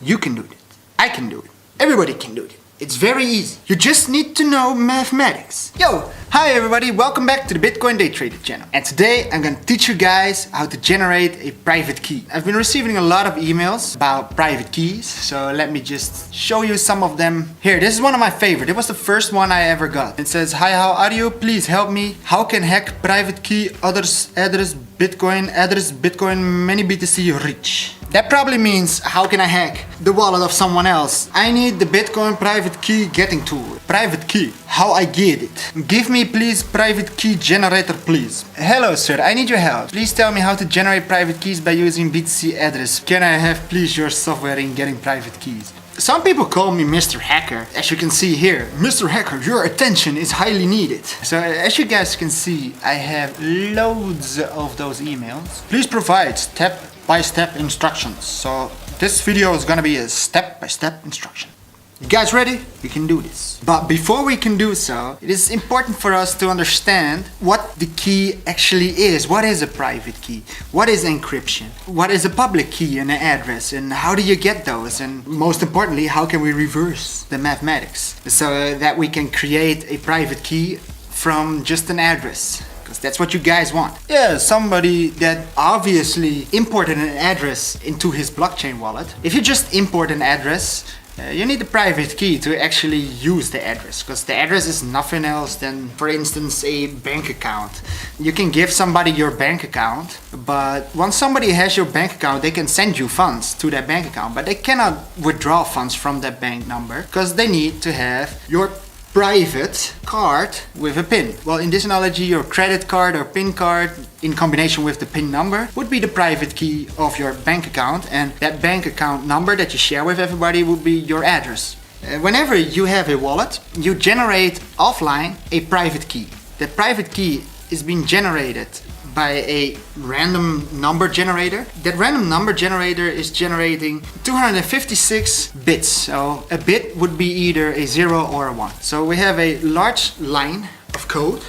You can do it. I can do it. Everybody can do it. It's very easy. You just need to know mathematics. Yo! Hi everybody, welcome back to the Bitcoin Day Trader channel. And today I'm gonna teach you guys how to generate a private key. I've been receiving a lot of emails about private keys, so let me just show you some of them. Here, this is one of my favorite. It was the first one I ever got. It says, "Hi, how are you? Please help me. How can hack private key address Bitcoin many BTC rich?" That probably means, how can I hack the wallet of someone else? I need the Bitcoin private key getting tool. Private key, how I get it? Give me please private key generator please. Hello sir, I need your help. Please tell me how to generate private keys by using BTC address. Can I have please your software in getting private keys? Some people call me Mr. Hacker. As you can see here, Mr. Hacker, your attention is highly needed. So as you guys can see, I have loads of those emails. Please provide step-by-step instructions. So this video is gonna be a step-by-step instruction. You guys ready? We can do this. But before we can do so, it is important for us to understand what the key actually is. What is a private key? What is encryption? What is a public key and an address? And how do you get those? And most importantly, how can we reverse the mathematics so that we can create a private key from just an address? Because that's what you guys want. Yeah, somebody that obviously imported an address into his blockchain wallet. If you just import an address, you need a private key to actually use the address, because the address is nothing else than, for instance, a bank account. You can give somebody your bank account, but once somebody has your bank account, they can send you funds to that bank account, but they cannot withdraw funds from that bank number because they need to have your private card with a PIN. Well, in this analogy, your credit card or PIN card in combination with the PIN number would be the private key of your bank account, and that bank account number that you share with everybody would be your address. Whenever you have a wallet, you generate offline a private key. That private key is being generated by a random number generator. That random number generator is generating 256 bits. So a bit would be either a 0 or a 1. So we have a large line of code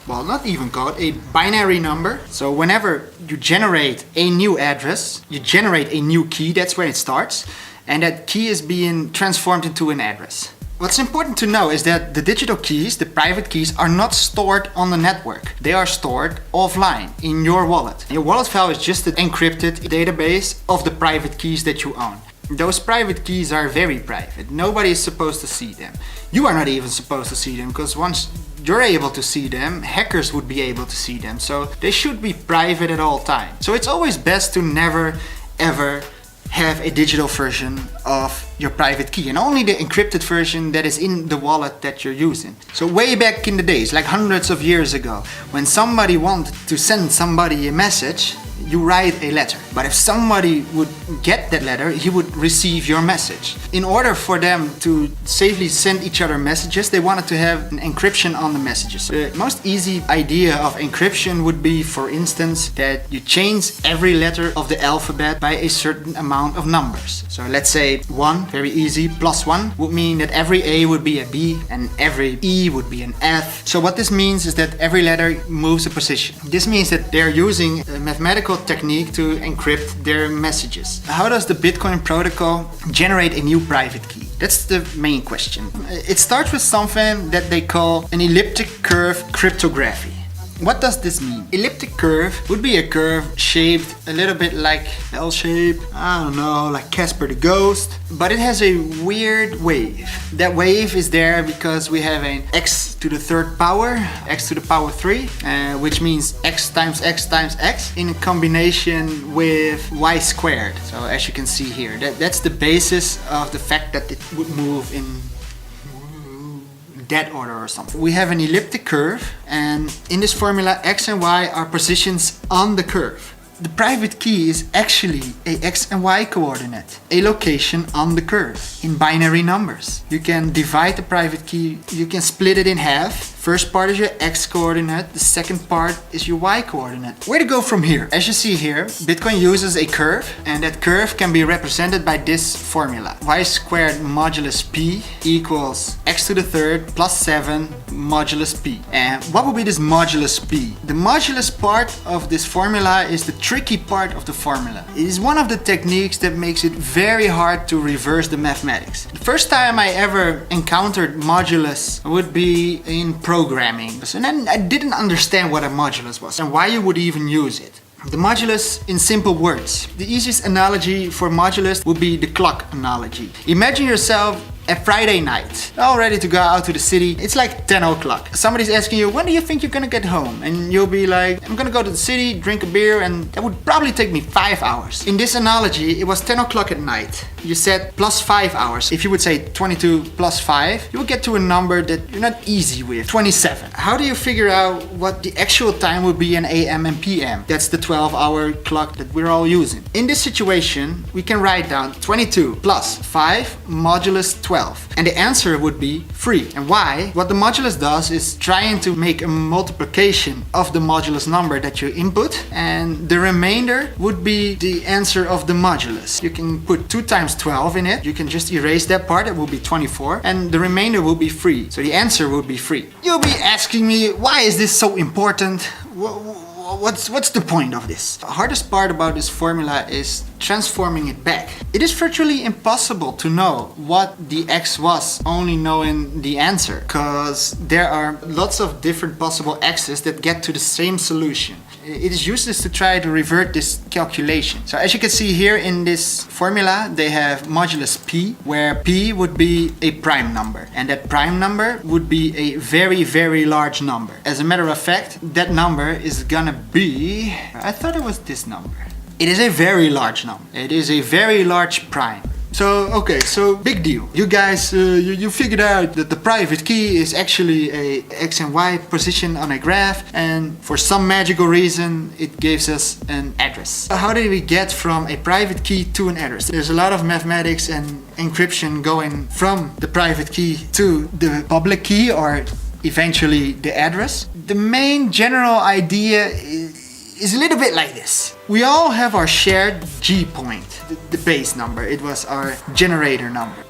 well, not even code, a binary number. So whenever you generate a new address, you generate a new key, that's where it starts. And that key is being transformed into an address. What's important to know is that the digital keys, the private keys, are not stored on the network. They are stored offline in your wallet. Your wallet file is just an encrypted database of the private keys that you own. Those private keys are very private. Nobody is supposed to see them. You are not even supposed to see them, because once you're able to see them, hackers would be able to see them. So they should be private at all times. So it's always best to never ever have a digital version of your private key, and only the encrypted version that is in the wallet that you're using. So way back in the days, like hundreds of years ago, when somebody wanted to send somebody a message, you write a letter. But if somebody would get that letter, he would receive your message. In order for them to safely send each other messages, they wanted to have an encryption on the messages. The most easy idea of encryption would be, for instance, that you change every letter of the alphabet by a certain amount of numbers. So let's say 1, very easy, plus 1 would mean that every A would be a B and every E would be an F. So what this means is that every letter moves a position. This means that they're using a mathematical technique to encrypt their messages. How does the Bitcoin protocol generate a new private key? That's the main question. It starts with something that they call an elliptic curve cryptography. What does this mean? Elliptic curve would be a curve shaped a little bit like L shape, I don't know, like Casper the Ghost, but it has a weird wave. That wave is there because we have an x to the third power, x to the power 3, which means x times x times x in combination with y squared. So as you can see here, that's the basis of the fact that it would move in that order or something. We have an elliptic curve, and in this formula x and y are positions on the curve. The private key is actually a x and y coordinate, a location on the curve in binary numbers. You can divide the private key, you can split it in half. First part is your X coordinate, the second part is your Y coordinate. Where to go from here? As you see here, Bitcoin uses a curve, and that curve can be represented by this formula. Y squared modulus P equals X to the third plus 7 modulus P. And what would be this modulus P? The modulus part of this formula is the tricky part of the formula. It is one of the techniques that makes it very hard to reverse the mathematics. The first time I ever encountered modulus would be in programming. And then I didn't understand what a modulus was and why you would even use it. The modulus in simple words. The easiest analogy for modulus would be the clock analogy. Imagine yourself a Friday night, all ready to go out to the city. It's like 10 o'clock. Somebody's asking you, when do you think you're gonna get home? And you'll be like, I'm gonna go to the city, drink a beer, and that would probably take me 5 hours. In this analogy, it was 10 o'clock at night. You said plus 5 hours. If you would say 22 plus 5, you would get to a number that you're not easy with, 27. How do you figure out what the actual time would be in AM and PM? That's the 12-hour clock that we're all using. In this situation, we can write down 22 plus 5 modulus 12. And the answer would be 3. And why? What the modulus does is trying to make a multiplication of the modulus number that you input, and the remainder would be the answer of the modulus. You can put 2 times 12 in it. You can just erase that part. It will be 24, and the remainder will be 3. So the answer would be 3. You'll be asking me, why is this so important? What's the point of this? The hardest part about this formula is transforming it back. It is virtually impossible to know what the X was, only knowing the answer, because there are lots of different possible X's that get to the same solution. It is useless to try to revert this calculation. So as you can see here in this formula, they have modulus P, where P would be a prime number, and that prime number would be a very, very large number. As a matter of fact, that number is gonna be, I thought it was this number. It is a very large number. It is a very large prime. So, okay, so big deal. You guys, you figured out that the private key is actually a X and Y position on a graph, and for some magical reason, it gives us an address. How did we get from a private key to an address? There's a lot of mathematics and encryption going from the private key to the public key, or eventually the address. The main general idea is a little bit like this. We all have our shared G point, the base number. It was our generator number.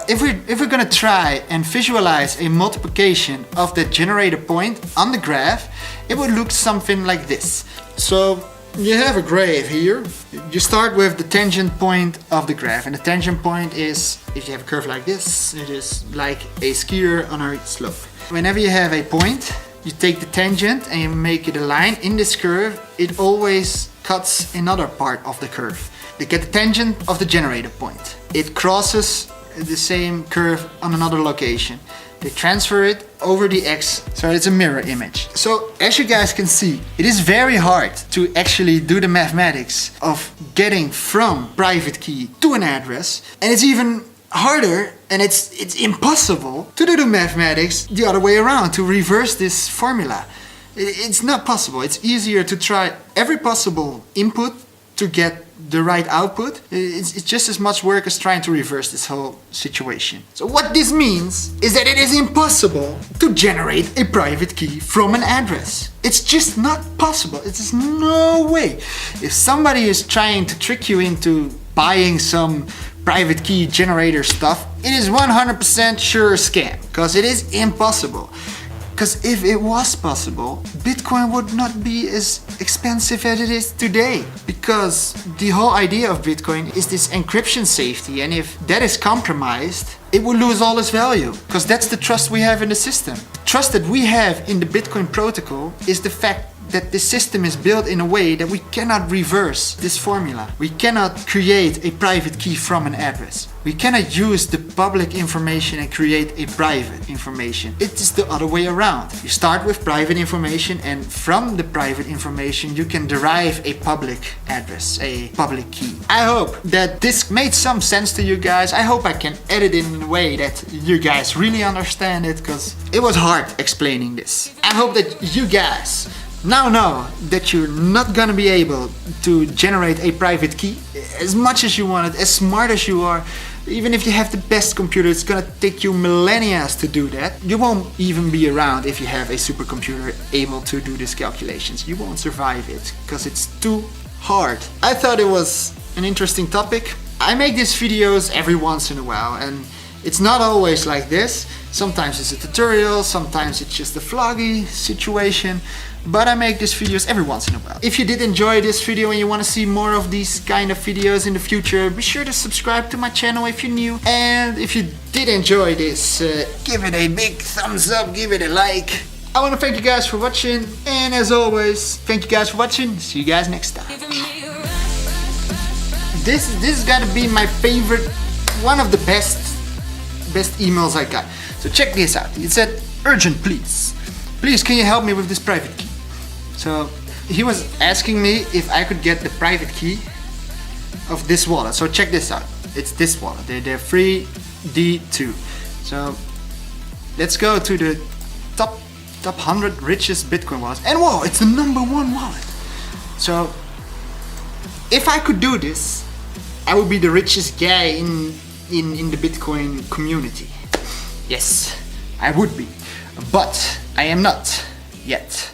If we're gonna try and visualize a multiplication of the generator point on the graph, it would look something like this. So you have a graph here. You start with the tangent point of the graph, and the tangent point is, if you have a curve like this, it is like a skier on a slope. Whenever you have a point, you take the tangent and you make it a line in this curve. It always cuts another part of the curve. You get the tangent of the generator point. It crosses the same curve on another location. They transfer it over the X, so it's a mirror image. So as you guys can see, it is very hard to actually do the mathematics of getting from private key to an address, and it's even harder, and it's impossible to do the mathematics the other way around, to reverse this formula. It's not possible. It's easier to try every possible input to get the right output. It's just as much work as trying to reverse this whole situation. So what this means is that it is impossible to generate a private key from an address. It's just not possible. It's no way. If somebody is trying to trick you into buying some private key generator stuff, it is 100% sure scam, because it is impossible. Because if it was possible, Bitcoin would not be as expensive as it is today. Because the whole idea of Bitcoin is this encryption safety, and if that is compromised, it will lose all its value. Because that's the trust we have in the system. The trust that we have in the Bitcoin protocol is the fact that the system is built in a way that we cannot reverse this formula. We cannot create a private key from an address. We cannot use the public information and create a private information. It is the other way around. You start with private information, and from the private information you can derive a public address, a public key. I hope that this made some sense to you guys. I hope I can edit it in a way that you guys really understand it, because it was hard explaining this. I hope that you guys Now know that you're not gonna be able to generate a private key as much as you want it, as smart as you are. Even if you have the best computer, it's gonna take you millennia to do that. You won't even be around if you have a supercomputer able to do these calculations. You won't survive it, because it's too hard. I thought it was an interesting topic. I make these videos every once in a while, and it's not always like this. Sometimes it's a tutorial, sometimes it's just a vloggy situation, but I make these videos every once in a while. If you did enjoy this video and you want to see more of these kind of videos in the future, be sure to subscribe to my channel if you're new. And if you did enjoy this, give it a big thumbs up, give it a like. I want to thank you guys for watching, and as always, thank you guys for watching. See you guys next time. This gotta be my favorite, one of the best emails I got. So check this out. It said, urgent please. Please, can you help me with this private key? So he was asking me if I could get the private key of this wallet. So check this out. It's this wallet. They're free D2. So let's go to the top 100 richest Bitcoin wallets. And whoa, it's the #1 wallet. So if I could do this, I would be the richest guy in the Bitcoin community. Yes, I would be. But I am not yet.